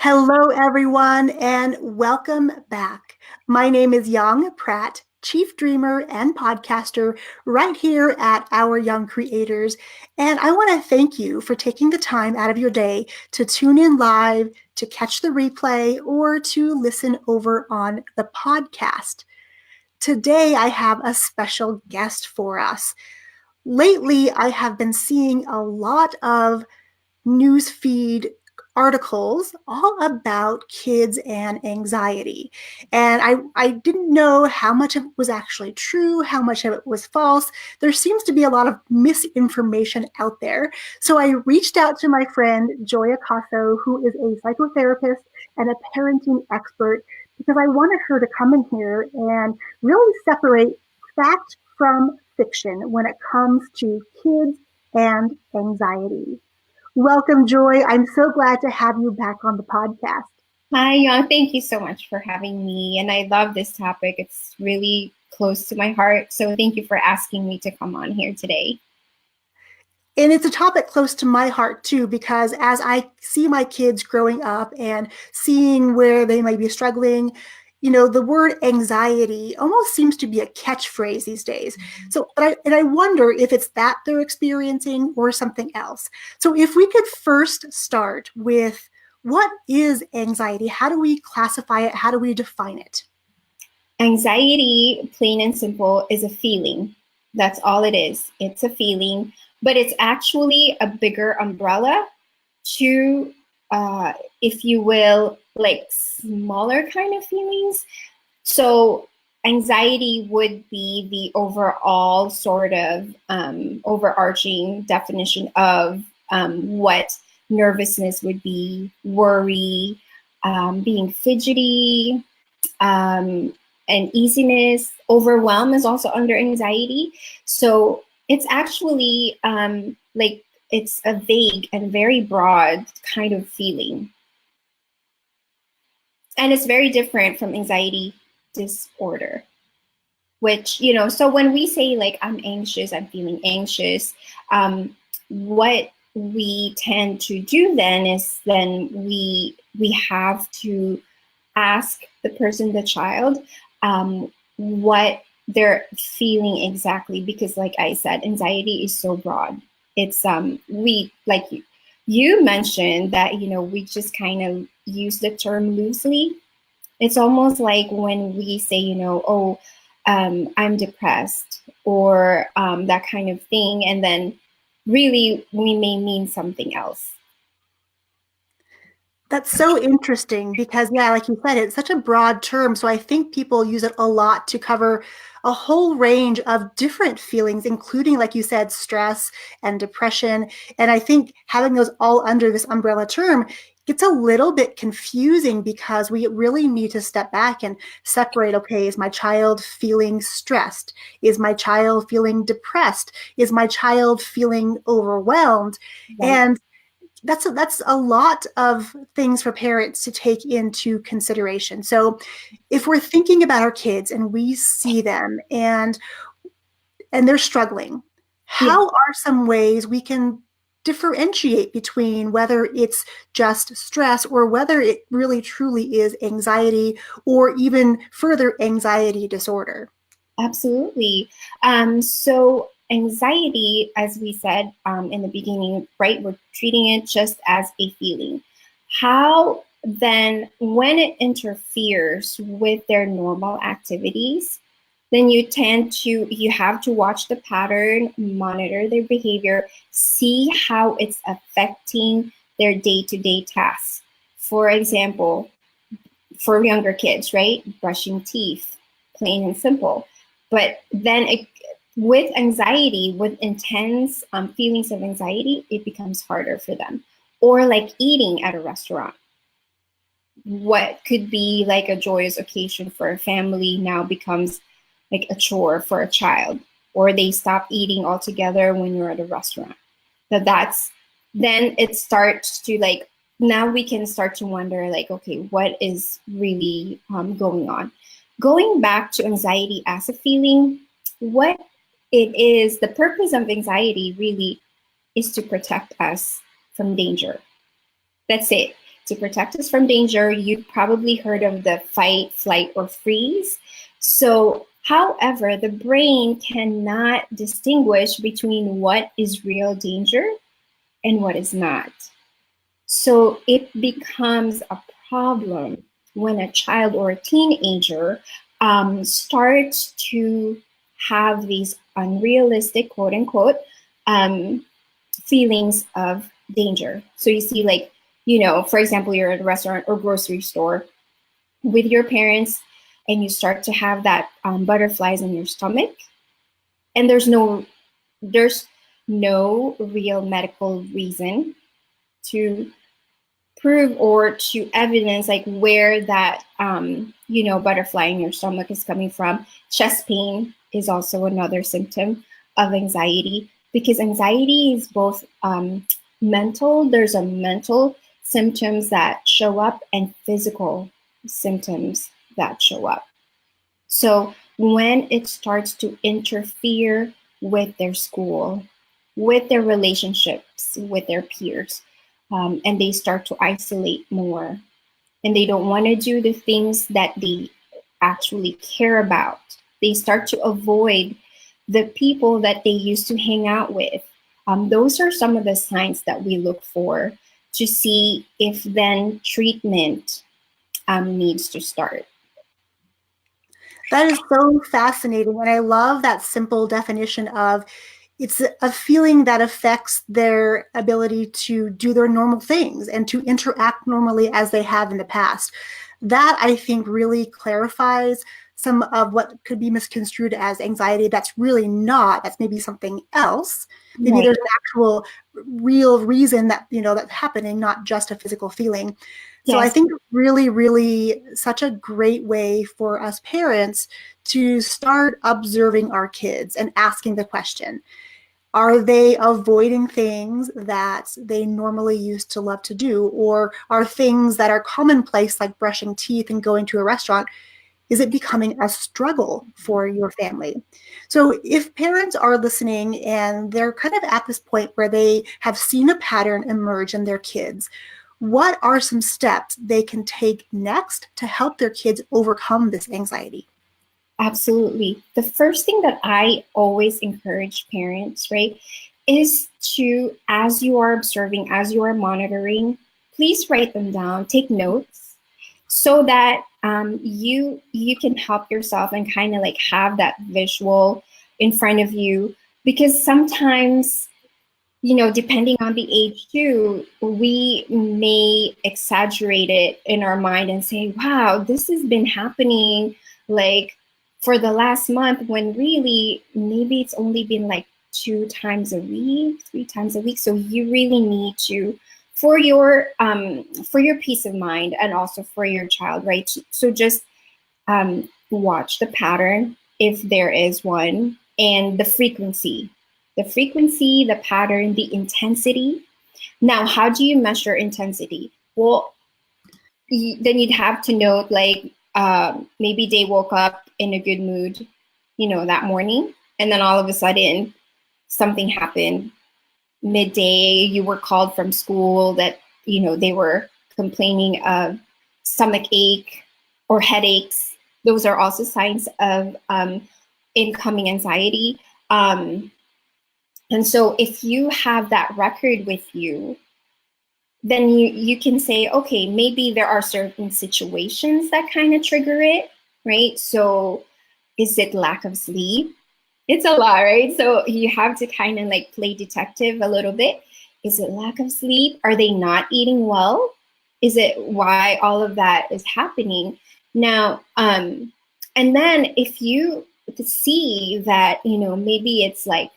Hello, everyone, and welcome back. My name is Yong Pratt, Chief Dreamer and podcaster right here at Our Young Creators. And I want to thank you for taking the time out of your day to tune in live, to catch the replay, or to listen over on the podcast. Today, I have a special guest for us. Lately, I have been seeing a lot of newsfeed articles all about kids and anxiety. And I didn't know how much of it was actually true, how much of it was false. There seems to be a lot of misinformation out there. So I reached out to my friend, Joy Acaso, who is a psychotherapist and a parenting expert, because I wanted her to come in here and really separate fact from fiction when it comes to kids and anxiety. Welcome, Joy. I'm so glad to have you back on the podcast. Hi, Yong. Thank you so much for having me. And I love this topic. It's really close to my heart. So thank you for asking me to come on here today. And it's a topic close to my heart too, because as I see my kids growing up and seeing where they might be struggling, the word anxiety almost seems to be a catchphrase these days. So, I wonder if it's that they're experiencing or something else. So, if we could first start with what is anxiety? How do we classify it? How do we define it? Anxiety, plain and simple, is a feeling. That's all it is. It's a feeling, but it's actually a bigger umbrella to, if you will, like smaller kind of feelings. So anxiety would be the overall sort of overarching definition of what nervousness would be, worry, being fidgety, and easiness. Overwhelm is also under anxiety. So it's actually like it's a vague and very broad kind of feeling. And it's very different from anxiety disorder, which, so when we say like, I'm anxious, I'm feeling anxious, what we tend to do then is we have to ask the person, the child, what they're feeling exactly, because like I said, anxiety is so broad. It's we like you mentioned that we just kind of use the term loosely. It's almost like when we say oh, I'm depressed, or that kind of thing, and then really we may mean something else. That's so interesting because, yeah, like you said, it's such a broad term. So I think people use it a lot to cover a whole range of different feelings, including, like you said, stress and depression. And I think having those all under this umbrella term gets a little bit confusing because we really need to step back and separate, okay, is my child feeling stressed? Is my child feeling depressed? Is my child feeling overwhelmed? Right. And that's a lot of things for parents to take into consideration. So if we're thinking about our kids and we see them and they're struggling, Yeah. how are some ways we can differentiate between whether it's just stress or whether it really truly is anxiety or even further anxiety disorder? Absolutely. So anxiety, as we said in the beginning, right, we're treating it just as a feeling. How then, when it interferes with their normal activities, then you have to watch the pattern, monitor their behavior, see how it's affecting their day-to-day tasks. For example, for younger kids, right? Brushing teeth, plain and simple. But then with anxiety, with intense feelings of anxiety, it becomes harder for them. Or like eating at a restaurant. What could be like a joyous occasion for a family now becomes like a chore for a child. Or they stop eating altogether when you're at a restaurant. Then it starts to like, now we can start to wonder like, okay, what is really going on? Going back to anxiety as a feeling, what it is, the purpose of anxiety really is to protect us from danger. That's it. to protect us from danger. You've probably heard of the fight, flight, or freeze. So, however, the brain cannot distinguish between what is real danger and what is not. So it becomes a problem when a child or a teenager starts to have these unrealistic, quote unquote, feelings of danger. So you see, like, for example, you're at a restaurant or grocery store with your parents and you start to have that butterflies in your stomach, and there's no real medical reason to prove or to evidence like where that butterfly in your stomach is coming from. Chest pain is also another symptom of anxiety, because anxiety is both mental. There's a mental symptoms that show up and physical symptoms that show up. So when it starts to interfere with their school, with their relationships, with their peers, and they start to isolate more, and they don't want to do the things that they actually care about. They start to avoid the people that they used to hang out with. Those are some of the signs that we look for to see if then treatment needs to start. That is so fascinating. And I love that simple definition of it's a feeling that affects their ability to do their normal things and to interact normally as they have in the past. That, I think, really clarifies some of what could be misconstrued as anxiety that's really not. That's maybe something else. Maybe Right. there's an actual real reason that, that's happening, not just a physical feeling. So I Yes. think really, really such a great way for us parents to start observing our kids and asking the question, are they avoiding things that they normally used to love to do? Or are things that are commonplace, like brushing teeth and going to a restaurant, is it becoming a struggle for your family? So if parents are listening and they're kind of at this point where they have seen a pattern emerge in their kids, what are some steps they can take next to help their kids overcome this anxiety? Absolutely. The first thing that I always encourage parents, right, is to, as you are observing, as you are monitoring, please write them down, take notes, so that you can help yourself and kind of like have that visual in front of you. Because sometimes, depending on the age too, we may exaggerate it in our mind and say, wow, this has been happening like for the last month, when really maybe it's only been like 2 times a week, 3 times a week. So you really need to, for your peace of mind and also for your child, right? So just watch the pattern if there is one, and the frequency, the pattern, the intensity. Now, how do you measure intensity? Well, then you'd have to note like maybe they woke up in a good mood, that morning, and then all of a sudden something happened midday. You were called from school that they were complaining of stomach ache or headaches. Those are also signs of incoming anxiety. And so if you have that record with you, then you can say, okay, maybe there are certain situations that kind of trigger it, right? So is it lack of sleep? It's a lot, right? So you have to kind of like play detective a little bit. Is it lack of sleep? Are they not eating well? Is it why all of that is happening? Now, and then if you see that, maybe it's like,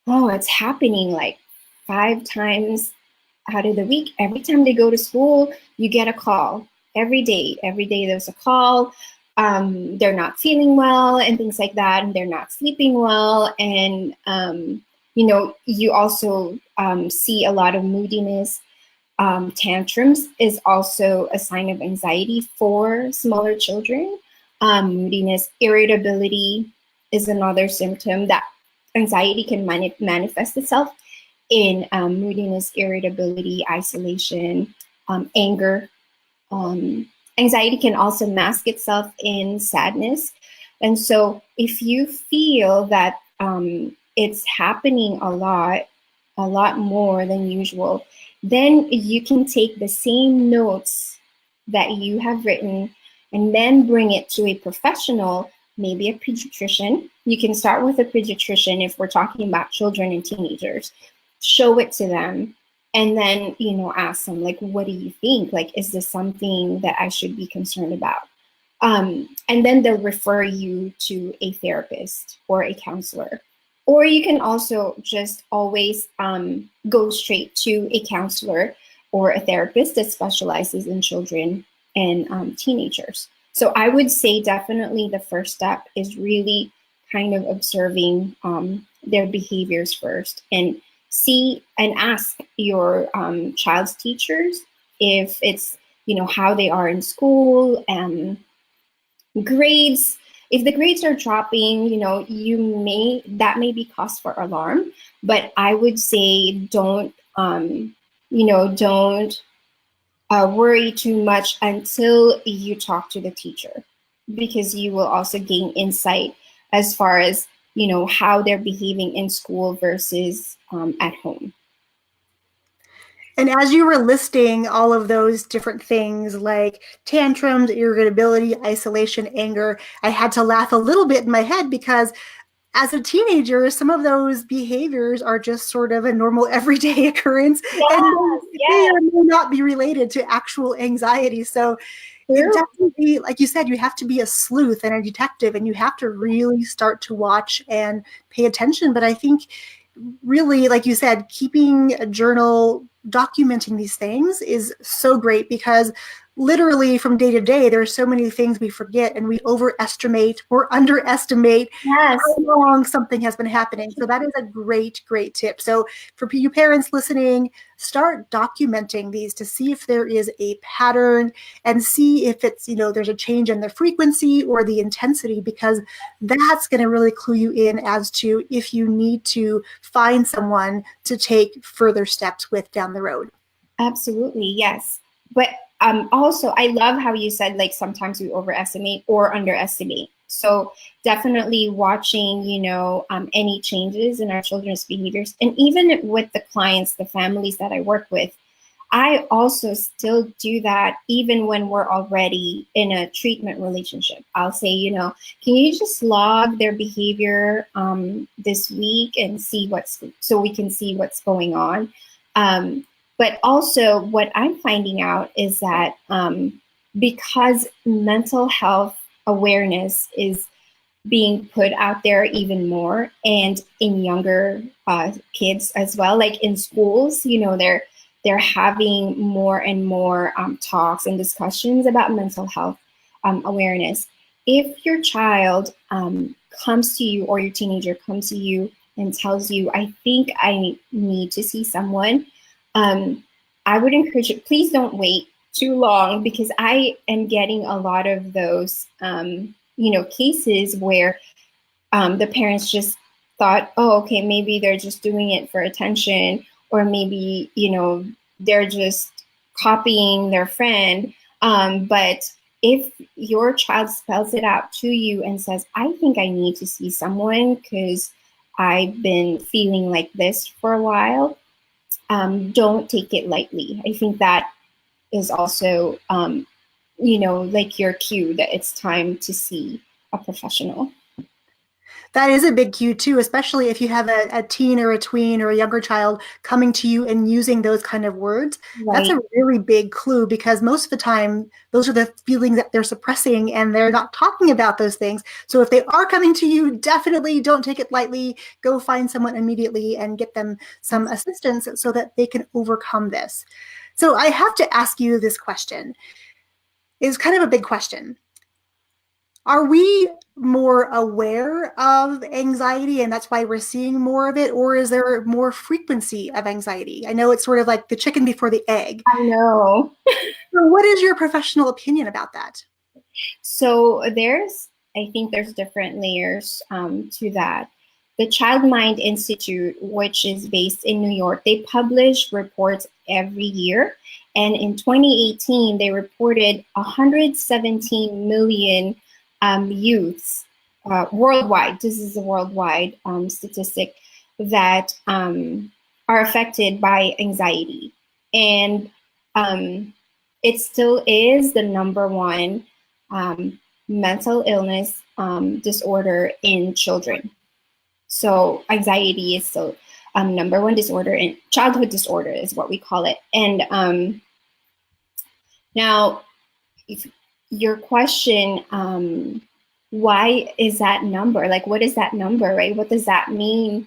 oh, it's happening like 5 times out of the week. Every time they go to school, you get a call every day. Every day there's a call. They're not feeling well and things like that, and they're not sleeping well. And, you also see a lot of moodiness. Tantrums is also a sign of anxiety for smaller children. Moodiness, irritability is another symptom that anxiety can manifest itself in moodiness, irritability, isolation, anger. Anxiety can also mask itself in sadness. And so if you feel that it's happening a lot more than usual, then you can take the same notes that you have written and then bring it to a professional, maybe a pediatrician. You can start with a pediatrician if we're talking about children and teenagers. Show it to them and then, ask them, like, what do you think? Like, is this something that I should be concerned about? And then they'll refer you to a therapist or a counselor. Or you can also just always go straight to a counselor or a therapist that specializes in children and teenagers. So I would say definitely the first step is really kind of observing their behaviors first, and see and ask your child's teachers if it's, how they are in school, grades. If the grades are dropping, that may be cause for alarm. But I would say don't worry too much until you talk to the teacher, because you will also gain insight as far as how they're behaving in school versus at home. And as you were listing all of those different things like tantrums, irritability, isolation, anger, I had to laugh a little bit in my head because as a teenager, some of those behaviors are just sort of a normal everyday occurrence, and they may not be related to actual anxiety. So it definitely, like you said, you have to be a sleuth and a detective, and you have to really start to watch and pay attention. But I think really, like you said, keeping a journal, documenting these things is so great, because literally from day to day, there are so many things we forget, and we overestimate or underestimate how long something has been happening. So that is a great, great tip. So for you parents listening, start documenting these to see if there is a pattern, and see if it's, there's a change in the frequency or the intensity, because that's going to really clue you in as to if you need to find someone to take further steps with down the road. Absolutely, yes. But also, I love how you said, like, sometimes we overestimate or underestimate. So definitely watching, any changes in our children's behaviors. And even with the clients, the families that I work with, I also still do that even when we're already in a treatment relationship. I'll say, can you just log their behavior this week and so we can see what's going on. But also what I'm finding out is that because mental health awareness is being put out there even more, and in younger kids as well, like in schools, they're having more and more talks and discussions about mental health awareness. If your child comes to you, or your teenager comes to you and tells you, I think I need to see someone, I would encourage you, please don't wait too long, because I am getting a lot of those, cases where the parents just thought, oh, okay, maybe they're just doing it for attention, or maybe, they're just copying their friend. But if your child spells it out to you and says, I think I need to see someone because I've been feeling like this for a while, don't take it lightly. I think that is also, like your cue that it's time to see a professional. That is a big cue too, especially if you have a teen or a tween or a younger child coming to you and using those kind of words. Right. That's a really big clue, because most of the time, those are the feelings that they're suppressing, and they're not talking about those things. So if they are coming to you, definitely don't take it lightly. Go find someone immediately and get them some assistance so that they can overcome this. So I have to ask you this question. It's kind of a big question. Are we more aware of anxiety and that's why we're seeing more of it, or is there more frequency of anxiety? I know it's sort of like the chicken before the egg. I know. So what is your professional opinion about that? So I think there's different layers to that. The Child Mind Institute, which is based in New York, they publish reports every year. And in 2018, they reported 117 million youths worldwide. This is a worldwide statistic that are affected by anxiety. And it still is the number one mental illness disorder in children. So anxiety is still number one disorder, and childhood disorder is what we call it. And now, if your question, why is that number? Like, what is that number, right? What does that mean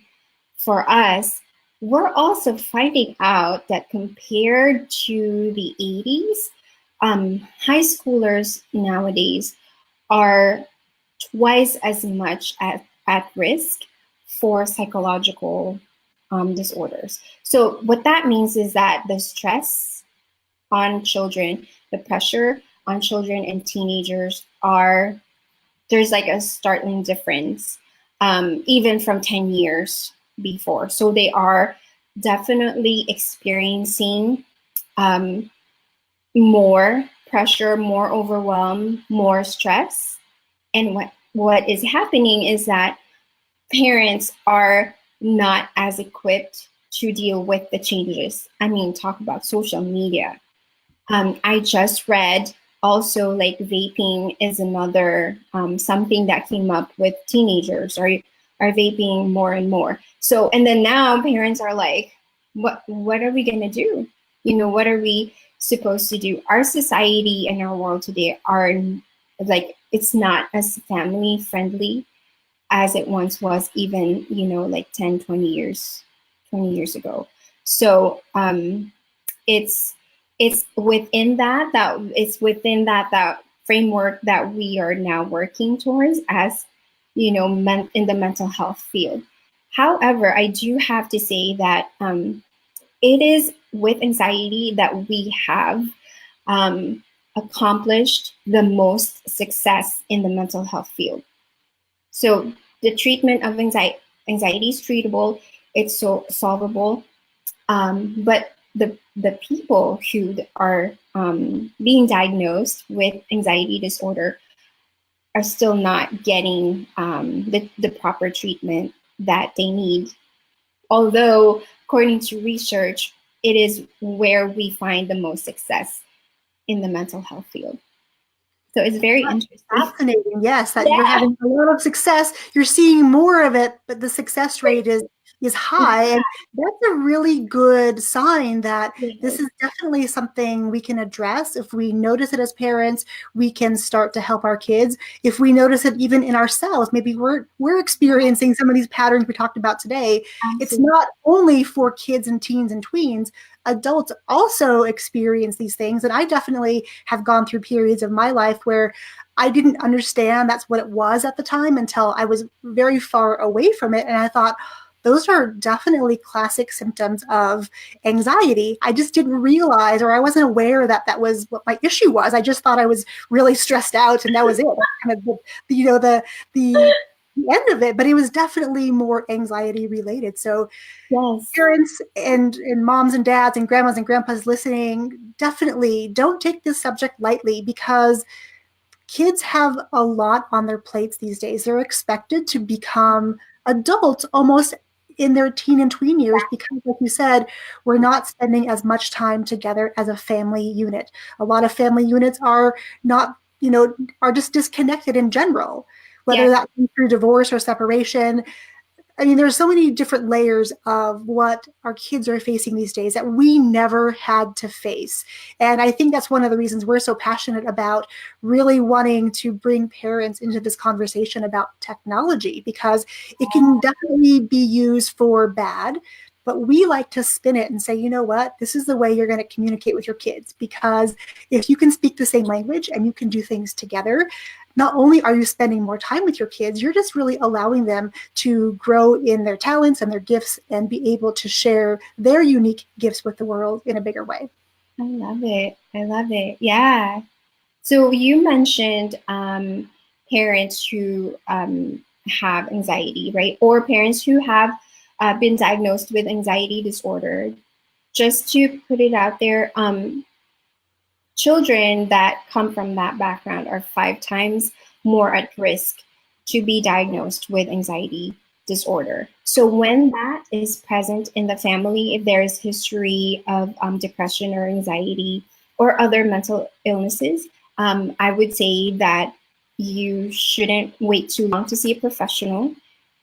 for us? We're also finding out that compared to the 80s, high schoolers nowadays are twice as much at risk for psychological disorders. So what that means is that the stress on children, the pressure on children and teenagers there's like a startling difference, even from 10 years before. So they are definitely experiencing more pressure, more overwhelm, more stress. And what is happening is that parents are not as equipped to deal with the changes. I mean, talk about social media. I just read also like vaping is another something that came up with teenagers are vaping more and more. So, and then now parents are like, what are we gonna do? You know, what are we supposed to do? Our society and our world today are like, it's not as family friendly as it once was, even, you know, like 10, 20 years ago. So it's within that framework that we are now working towards, as you know, in the mental health field. However, I do have to say that it is with anxiety that we have accomplished the most success in the mental health field. So the treatment of anxiety is treatable, it's so solvable, but the people who are being diagnosed with anxiety disorder are still not getting the proper treatment that they need. Although, according to research, it is where we find the most success in the mental health field. So it's very interesting. Fascinating, yes, that you're having a lot of success. You're seeing more of it, but the success rate is high. And that's a really good sign that this is definitely something we can address. If we notice it as parents, we can start to help our kids. If we notice it even in ourselves, maybe we're experiencing some of these patterns we talked about today. Absolutely. It's not only for kids and teens and tweens. Adults also experience these things. And I definitely have gone through periods of my life where I didn't understand that's what it was at the time until I was very far away from it. And I thought, those are definitely classic symptoms of anxiety. I just didn't realize, or I wasn't aware that that was what my issue was. I just thought I was really stressed out and that was it. Kind of the end of it, but it was definitely more anxiety related. So yes, parents and moms and dads and grandmas and grandpas listening, definitely don't take this subject lightly, because kids have a lot on their plates these days. They're expected to become adults almost in their teen and tween years, because like you said, we're not spending as much time together as a family unit. A lot of family units are not, are just disconnected in general, whether that be through divorce or separation. I mean, there's so many different layers of what our kids are facing these days that we never had to face. And I think that's one of the reasons we're so passionate about really wanting to bring parents into this conversation about technology, because it can definitely be used for bad. But we like to spin it and say, you know what, this is the way you're going to communicate with your kids. Because if you can speak the same language and you can do things together, not only are you spending more time with your kids, you're just really allowing them to grow in their talents and their gifts and be able to share their unique gifts with the world in a bigger way. I love it. I love it. Yeah. So you mentioned parents who have anxiety, right? Or parents who have been diagnosed with anxiety disorder. just to put it out there, children that come from that background are 5 times more at risk to be diagnosed with anxiety disorder. So when that is present in the family, if there is history of depression or anxiety or other mental illnesses, I would say that you shouldn't wait too long to see a professional.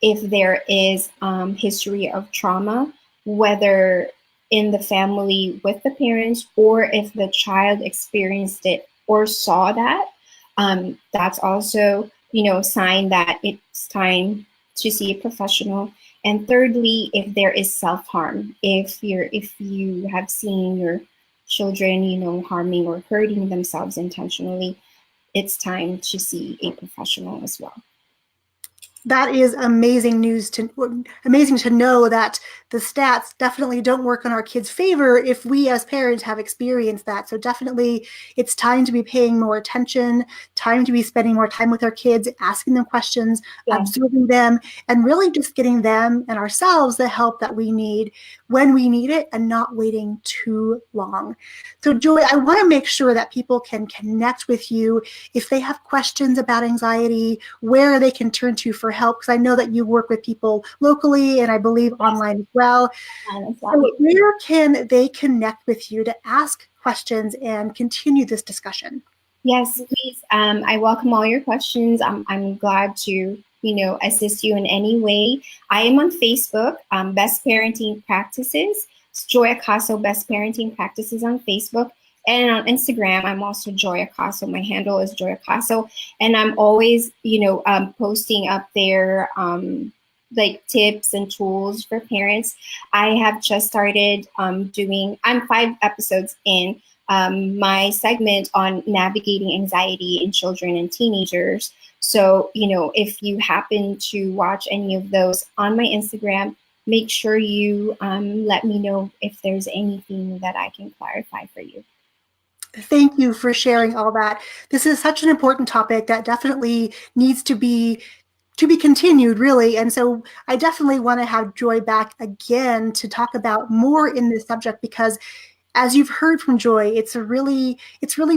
If there is history of trauma, whether in the family with the parents or if the child experienced it or saw that, that's also, sign that it's time to see a professional. And thirdly, if there is self-harm, if you have seen your children, harming or hurting themselves intentionally, it's time to see a professional as well. That is amazing amazing to know that the stats definitely don't work in our kids' favor if we as parents have experienced that. So definitely it's time to be paying more attention, time to be spending more time with our kids, asking them questions, observing them, and really just getting them and ourselves the help that we need when we need it and not waiting too long. So Joy, I want to make sure that people can connect with you if they have questions about anxiety, where they can turn to for help, because I know that you work with people locally and I believe online as well. So where can they connect with you to ask questions and continue this discussion? Yes, please. I welcome all your questions. I'm glad to, assist you in any way. I am on Facebook, Best Parenting Practices. It's Joy Acaso Best Parenting Practices on Facebook. And on Instagram, I'm also Joy Acaso. My handle is Joy Acaso. And I'm always, posting up there like tips and tools for parents. I have just started I'm 5 episodes in my segment on navigating anxiety in children and teenagers. So, if you happen to watch any of those on my Instagram, make sure you let me know if there's anything that I can clarify for you. Thank you for sharing all that. This is such an important topic that definitely needs to be continued, really. And so I definitely want to have Joy back again to talk about more in this subject, because as you've heard from Joy, it's really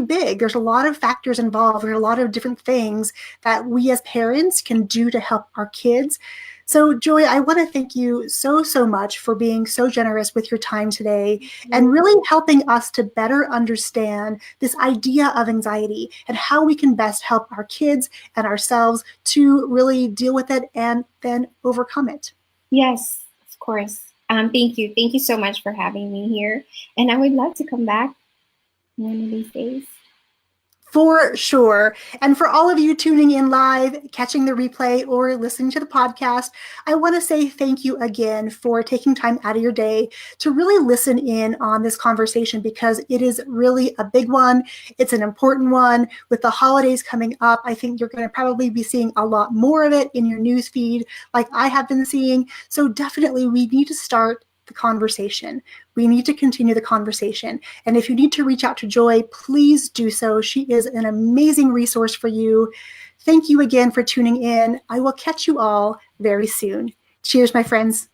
big. There's a lot of factors involved. There's a lot of different things that we as parents can do to help our kids. So Joy, I want to thank you so much for being so generous with your time today and really helping us to better understand this idea of anxiety and how we can best help our kids and ourselves to really deal with it and then overcome it. Yes, of course. Thank you. Thank you so much for having me here. And I would love to come back one of these days. For sure. And for all of you tuning in live, catching the replay, or listening to the podcast, I want to say thank you again for taking time out of your day to really listen in on this conversation, because it is really a big one. It's an important one. With the holidays coming up, I think you're going to probably be seeing a lot more of it in your news feed like I have been seeing. So definitely we need to start the conversation. We need to continue the conversation. And if you need to reach out to Joy, please do so. She is an amazing resource for you. Thank you again for tuning in. I will catch you all very soon. Cheers, my friends.